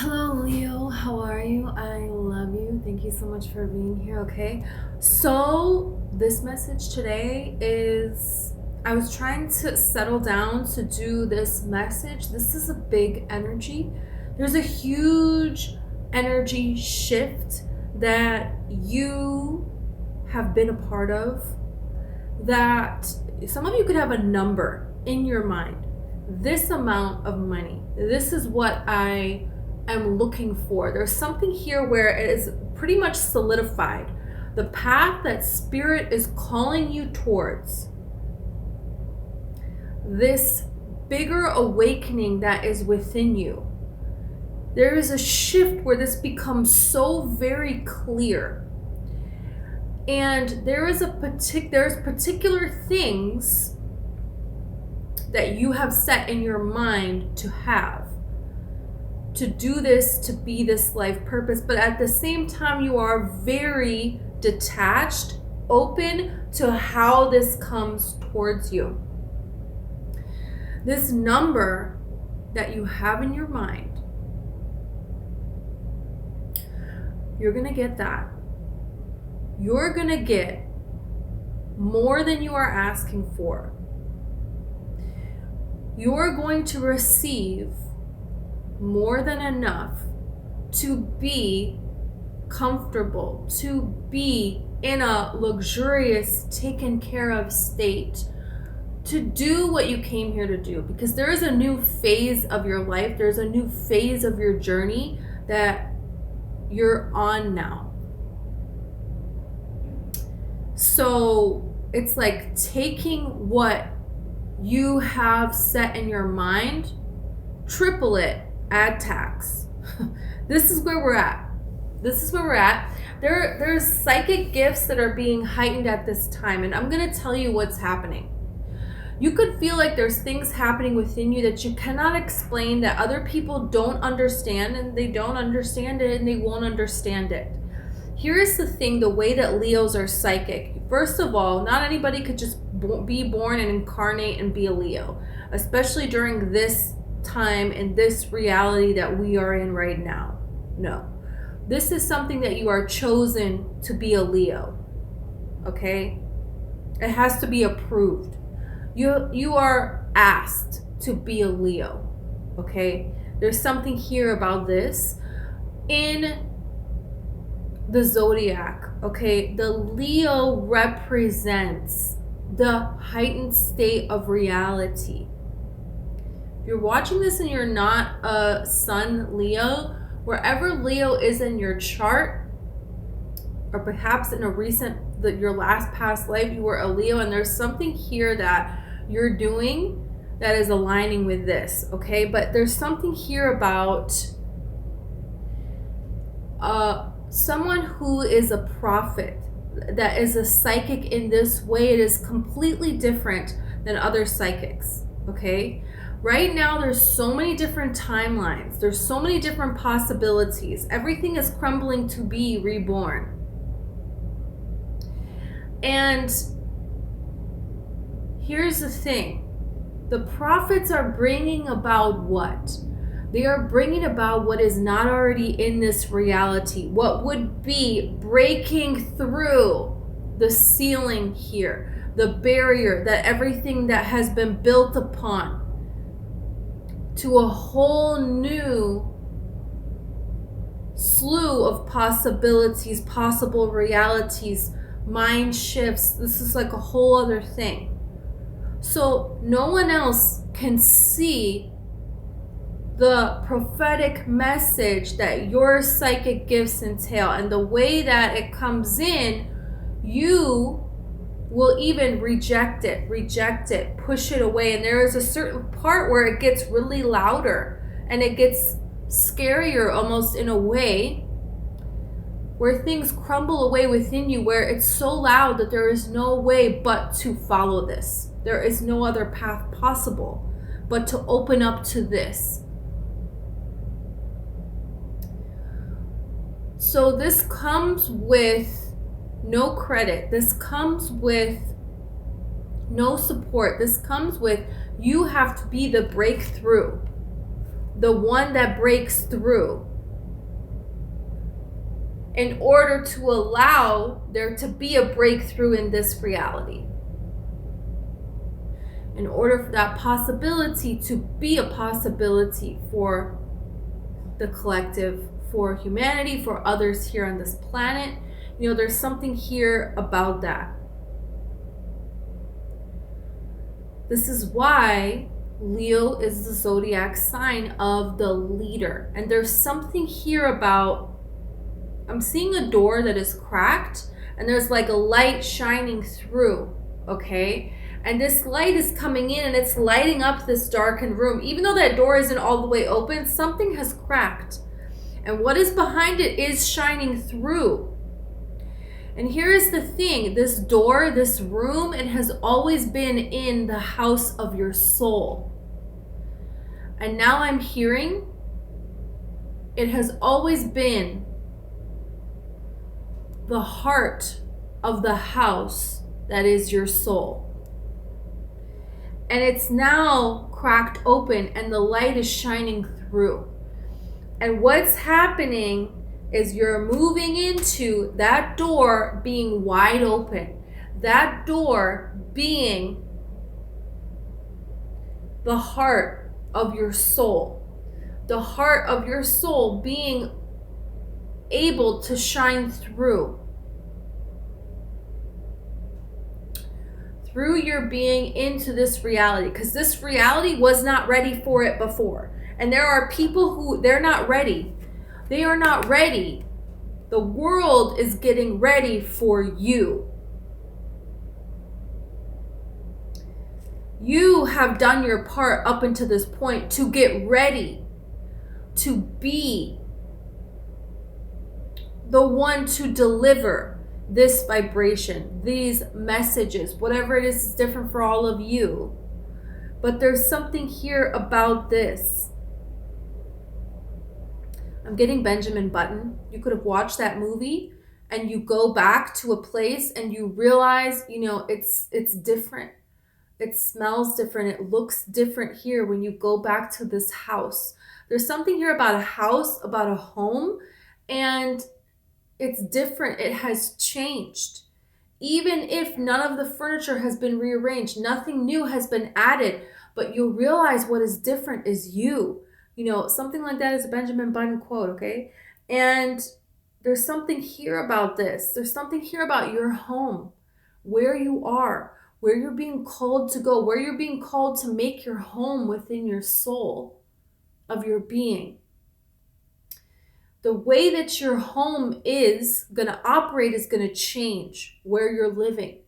Hello, Leo. How are you? I love you. Thank you so much for being here. Okay. So, this message today is I was trying to settle down to do this message. This is a big energy. There's a huge energy shift that you have been a part of, that some of you could have a number in your mind. This amount of money. This is what I'm looking for. There's something here where it is pretty much solidified. The path that spirit is calling you towards. This bigger awakening that is within you. There is a shift where this becomes so very clear. And there's particular things that you have set in your mind to have. To do this, to be this life purpose, but at the same time you are very detached, open to how this comes towards you. This number that you have in your mind, you're gonna get that. You're gonna get more than you are asking for. You're going to receive more than enough to be comfortable, to be in a luxurious, taken care of state, to do what you came here to do. Because there is a new phase of your life, there's a new phase of your journey that you're on now. So it's like taking what you have set in your mind, triple it, add tax. This is where we're at. There's psychic gifts that are being heightened at this time, and I'm going to tell you what's happening. You could feel like there's things happening within you that you cannot explain, that other people don't understand, and they don't understand it, and they won't understand it. Here's the thing, the way that Leos are psychic. First of all, not anybody could just be born and incarnate and be a Leo, especially during this time and this reality that we are in right now. No. This is something that you are chosen to be a Leo. Okay? It has to be approved. You are asked to be a Leo. Okay? There's something here about this in the zodiac. Okay? The Leo represents the heightened state of reality. If you're watching this and you're not a sun Leo, wherever Leo is in your chart, or perhaps in a your last past life, you were a Leo, and there's something here that you're doing that is aligning with this, okay? But there's something here about someone who is a prophet, that is a psychic in this way. It is completely different than other psychics, okay? Right now, there's so many different timelines. There's so many different possibilities. Everything is crumbling to be reborn. And here's the thing. The prophets are bringing about what? They are bringing about what is not already in this reality. What would be breaking through the ceiling here, the barrier that everything that has been built upon, to a whole new slew of possibilities, possible realities, mind shifts. This is like a whole other thing. So no one else can see the prophetic message that your psychic gifts entail, and the way that it comes in, you will even reject it, push it away. And there is a certain part where it gets really louder and it gets scarier almost, in a way, where things crumble away within you, where it's so loud that there is no way but to follow this. There is no other path possible but to open up to this. So this comes with no credit. This comes with no support. This comes with, you have to be the breakthrough, the one that breaks through. in order to allow there to be a breakthrough in this reality. In order for that possibility to be a possibility for the collective, for humanity, for others here on this planet. There's something here about that. This is why Leo is the zodiac sign of the leader. And there's something here about, I'm seeing a door that is cracked and there's like a light shining through, okay? And this light is coming in and it's lighting up this darkened room. Even though that door isn't all the way open, something has cracked. And what is behind it is shining through. And here is the thing, this door, this room, it has always been in the house of your soul. And now I'm hearing it has always been the heart of the house that is your soul. And it's now cracked open and the light is shining through. And what's happening is you're moving into that door being wide open. That door being the heart of your soul. The heart of your soul being able to shine through your being into this reality, because this reality was not ready for it before. And there are people who they're not ready. They are not ready. The world is getting ready for you. You have done your part up until this point to get ready to be the one to deliver this vibration, these messages, whatever it is different for all of you. But there's something here about this. I'm getting Benjamin Button. You could have watched that movie and you go back to a place and you realize, it's different. It smells different. It looks different here when you go back to this house. There's something here about a house, about a home, and it's different. It has changed. Even if none of the furniture has been rearranged, nothing new has been added, but you'll realize what is different is you. Something like that is a Benjamin Button quote, okay? And there's something here about this. There's something here about your home, where you are, where you're being called to go, where you're being called to make your home within your soul of your being. The way that your home is going to operate is going to change where you're living.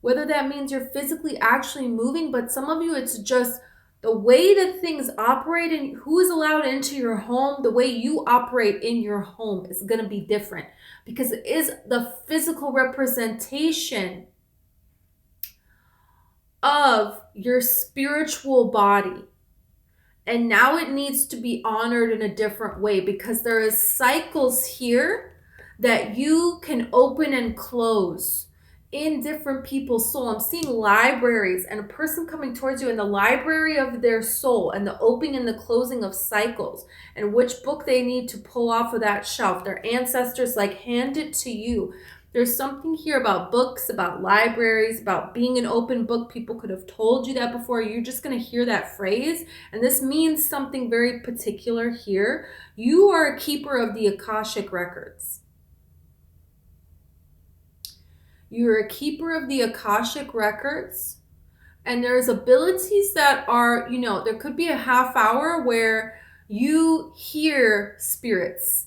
Whether that means you're physically actually moving, but some of you, it's just the way that things operate and who is allowed into your home, the way you operate in your home is going to be different because it is the physical representation of your spiritual body. And now it needs to be honored in a different way because there is cycles here that you can open and close in different people's soul. I'm seeing libraries and a person coming towards you in the library of their soul and the opening and the closing of cycles and which book they need to pull off of that shelf. Their ancestors hand it to you. There's something here about books, about libraries, about being an open book. People could have told you that before. You're just going to hear that phrase. And this means something very particular here. You are a keeper of the Akashic records. You're a keeper of the Akashic records. And there's abilities that are, there could be a half hour where you hear spirits.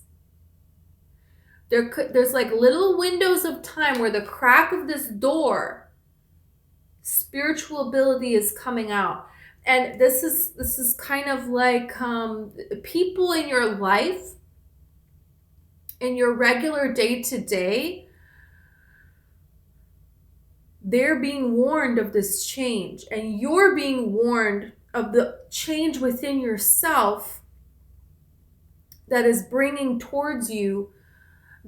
There's little windows of time where the crack of this door, spiritual ability is coming out. And this is kind of like people in your life, in your regular day-to-day, they're being warned of this change. And you're being warned of the change within yourself that is bringing towards you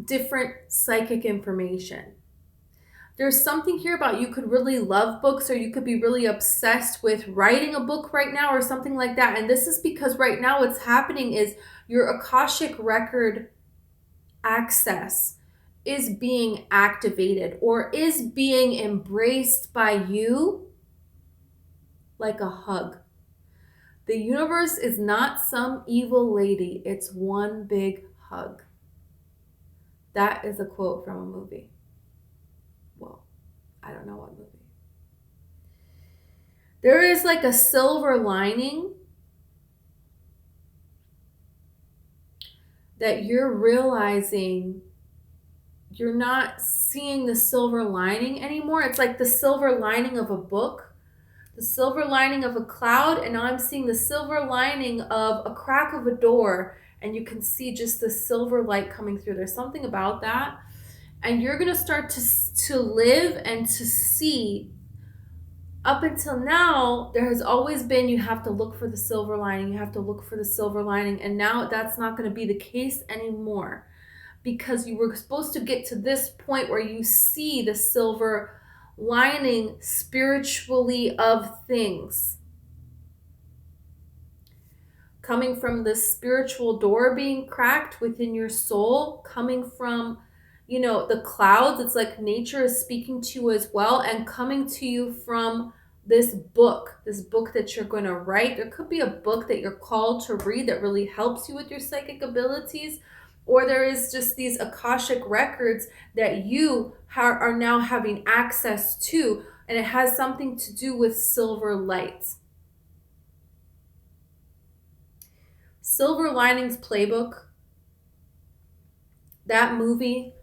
different psychic information. There's something here about you could really love books or you could be really obsessed with writing a book right now or something like that. And this is because right now what's happening is your Akashic record access is being activated or is being embraced by you like a hug. The universe is not some evil lady. It's one big hug. That is a quote from a movie. Well, I don't know what movie. There is like a silver lining that you're realizing you're not seeing the silver lining anymore. It's like the silver lining of a book, the silver lining of a cloud, and now I'm seeing the silver lining of a crack of a door, and you can see just the silver light coming through. There's something about that. And you're going to start to live and to see. Up until now, there has always been, you have to look for the silver lining, you have to look for the silver lining, and now that's not going to be the case anymore, because you were supposed to get to this point where you see the silver lining spiritually of things. Coming from the spiritual door being cracked within your soul, coming from, the clouds, it's like nature is speaking to you as well, and coming to you from this book that you're going to write. There could be a book that you're called to read that really helps you with your psychic abilities, or there is just these Akashic records that you are now having access to, and it has something to do with silver light. Silver Linings Playbook, that movie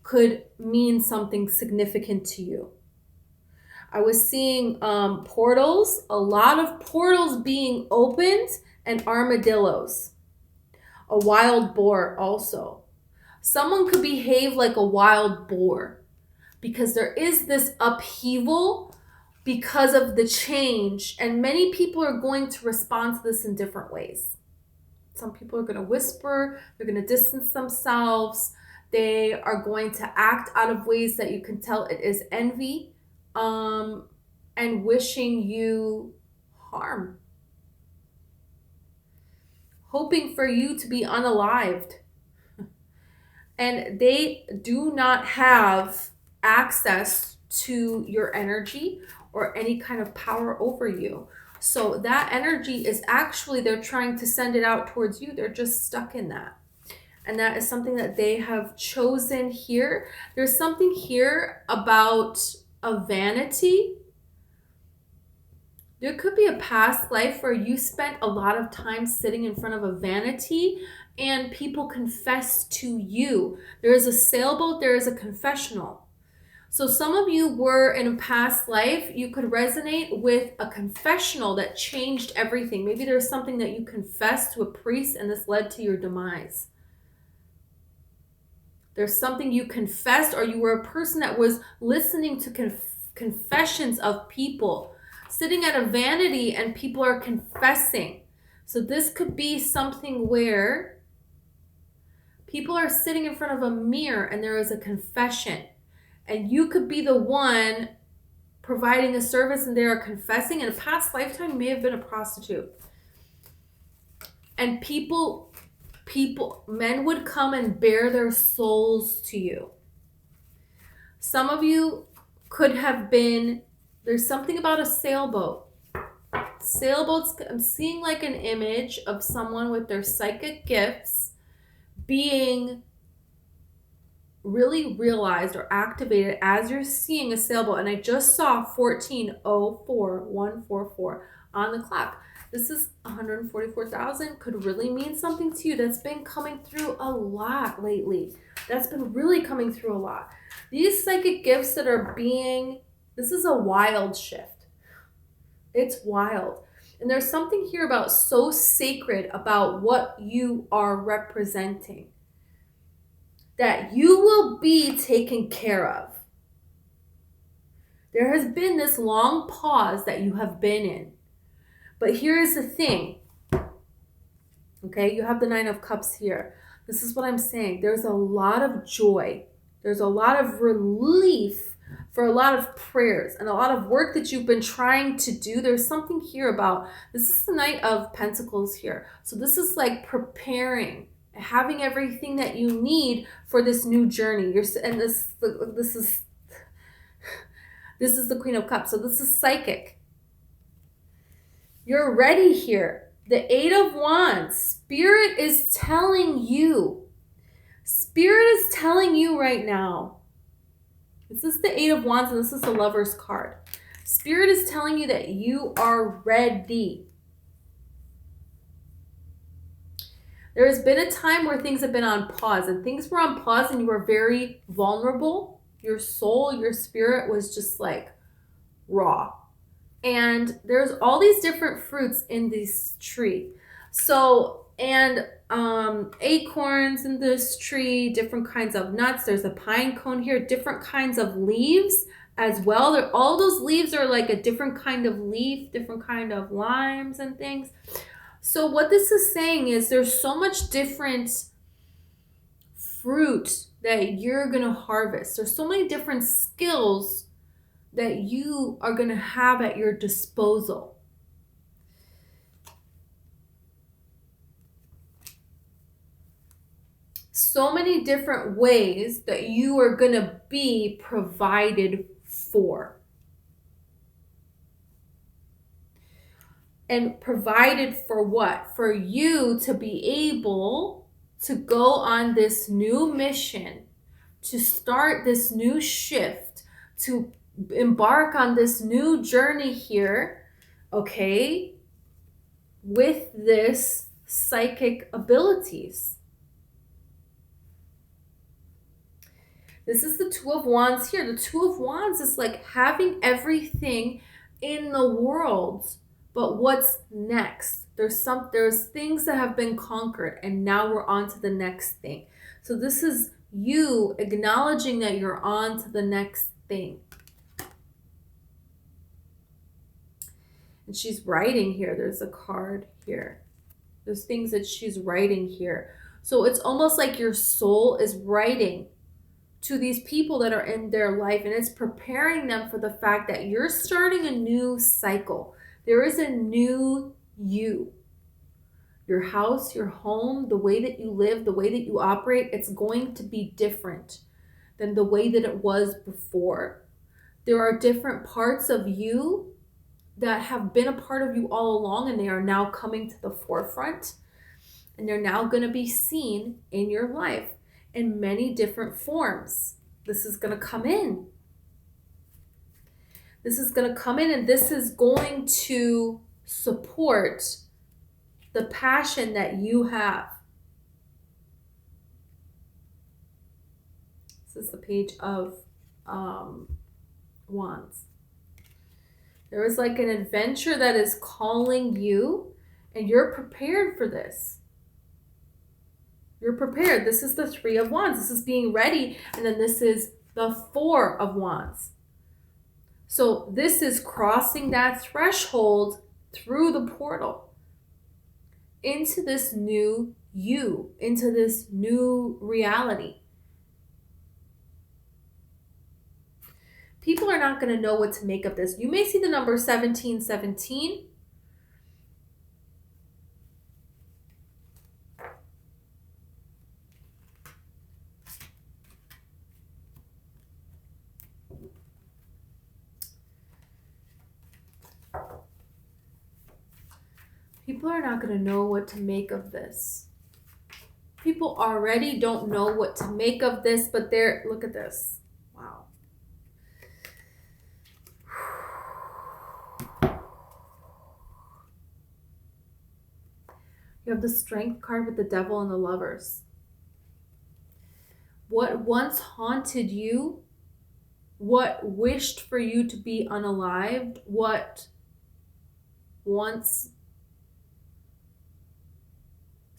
could mean something significant to you. I was seeing portals, a lot of portals being opened, and armadillos. A wild boar also. Someone could behave like a wild boar because there is this upheaval because of the change, and many people are going to respond to this in different ways. Some people are going to whisper, they're going to distance themselves, they are going to act out of ways that you can tell it is envy, and wishing you harm. Hoping for you to be unalived. And they do not have access to your energy or any kind of power over you. So that energy is actually, they're trying to send it out towards you. They're just stuck in that. And that is something that they have chosen here. There's something here about a vanity. There could be a past life where you spent a lot of time sitting in front of a vanity and people confess to you. There is a sailboat, there is a confessional. So some of you were in a past life, you could resonate with a confessional that changed everything. Maybe there's something that you confessed to a priest and this led to your demise. There's something you confessed, or you were a person that was listening to confessions of people, sitting at a vanity and people are confessing. So this could be something where people are sitting in front of a mirror and there is a confession. And you could be the one providing a service and they are confessing. In a past lifetime, you may have been a prostitute. And men would come and bare their souls to you. Some of you could have been, there's something about a sailboat. Sailboats, I'm seeing like an image of someone with their psychic gifts being really realized or activated as you're seeing a sailboat. And I just saw 1404144 on the clock. This is 144,000, could really mean something to you. That's been coming through a lot lately. That's been really coming through a lot. These psychic gifts that are this is a wild shift. It's wild. And there's something here about so sacred about what you are representing, that you will be taken care of. There has been this long pause that you have been in. But here is the thing. Okay, you have the 9 of Cups here. This is what I'm saying. There's a lot of joy. There's a lot of relief for a lot of prayers and a lot of work that you've been trying to do. There's something here about, this is the Knight of Pentacles here. So this is like preparing. having everything that you need for this new journey. This is the Queen of Cups. So this is psychic. You're ready here. The Eight of Wands. Spirit is telling you. Spirit is telling you right now. This is the Eight of Wands and this is the Lover's card. Spirit is telling you that you are ready. There has been a time where things have been on pause, and things were on pause and you were very vulnerable. Your soul, your spirit was just like raw. And there's all these different fruits in this tree. So, and acorns in this tree, different kinds of nuts. There's a pine cone here, different kinds of leaves as well. All those leaves are like a different kind of leaf, different kind of limes and things. So what this is saying is there's so much different fruit that you're going to harvest. There's so many different skills that you are going to have at your disposal. So many different ways that you are going to be provided for. And provided for what? For you to be able to go on this new mission, to start this new shift, to embark on this new journey here, okay, with this psychic abilities. This is the Two of Wands here. The Two of Wands is like having everything in the world. But what's next? There's things that have been conquered and now we're on to the next thing. So this is you acknowledging that you're on to the next thing. And she's writing here. There's a card here. There's things that she's writing here. So it's almost like your soul is writing to these people that are in their life, and it's preparing them for the fact that you're starting a new cycle. There is a new you. Your house, your home, the way that you live, the way that you operate, it's going to be different than the way that it was before. There are different parts of you that have been a part of you all along, and they are now coming to the forefront, and they're now going to be seen in your life in many different forms. This is going to come in. This is going to come in, and this is going to support the passion that you have. This is the Page of Wands. There is like an adventure that is calling you, and you're prepared for this. You're prepared. This is the Three of Wands. This is being ready. And then this is the Four of Wands. So this is crossing that threshold through the portal into this new you, into this new reality. People are not going to know what to make of this. You may see the number 1717. People are not going to know what to make of this. People already don't know what to make of this, but look at this. Wow. You have the Strength card with the Devil and the Lovers. What once haunted you, what wished for you to be unalived, what once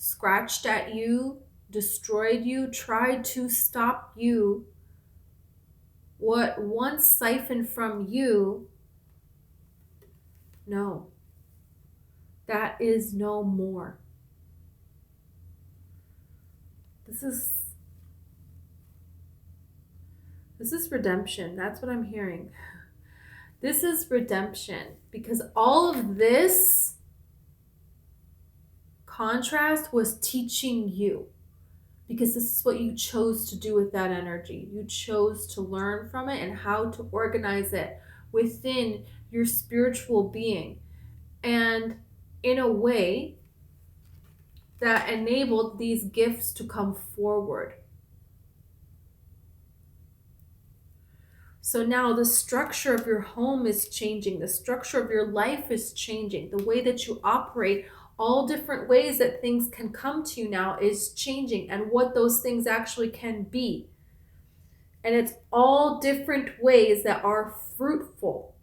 scratched at you, destroyed you, tried to stop you, what once siphoned from you, no, that is no more. This is redemption. That's what I'm hearing. This is redemption, because all of this contrast was teaching you. because this is what you chose to do with that energy. You chose to learn from it and how to organize it within your spiritual being, and in a way that enabled these gifts to come forward. So now the structure of your home is changing. The structure of your life is changing. The way that you operate, all different ways that things can come to you now is changing, and what those things actually can be. And it's all different ways that are fruitful.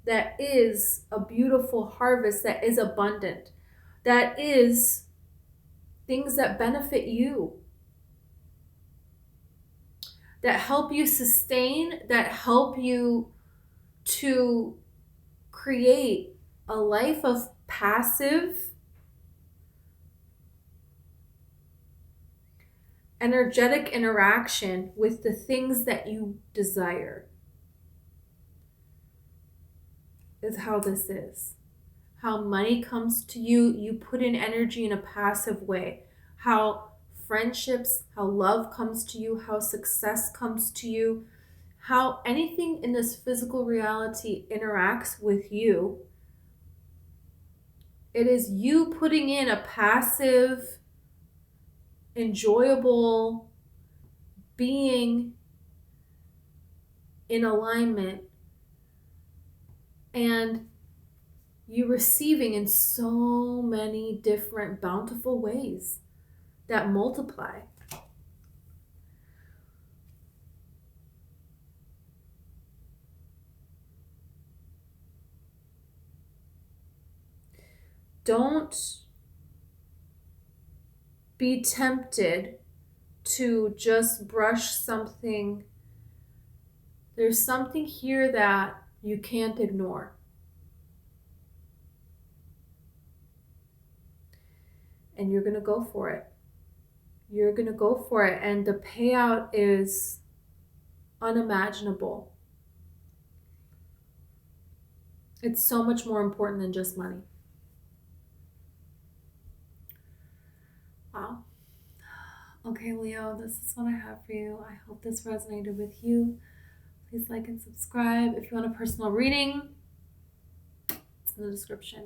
That is a beautiful harvest, that is abundant. That is things that benefit you, that help you sustain, that help you to create a life of passive, energetic interaction with the things that you desire. Is how this is. How money comes to you, you put in energy in a passive way. How friendships, how love comes to you, how success comes to you, how anything in this physical reality interacts with you. It is you putting in a passive, enjoyable being in alignment, and you receiving in so many different bountiful ways that multiply. Don't be tempted to just brush something. There's something here that you can't ignore. And you're going to go for it. You're going to go for it. And the payout is unimaginable. It's so much more important than just money. Wow. Okay, Leo, this is what I have for you. I hope this resonated with you. Please like and subscribe. If you want a personal reading, it's in the description.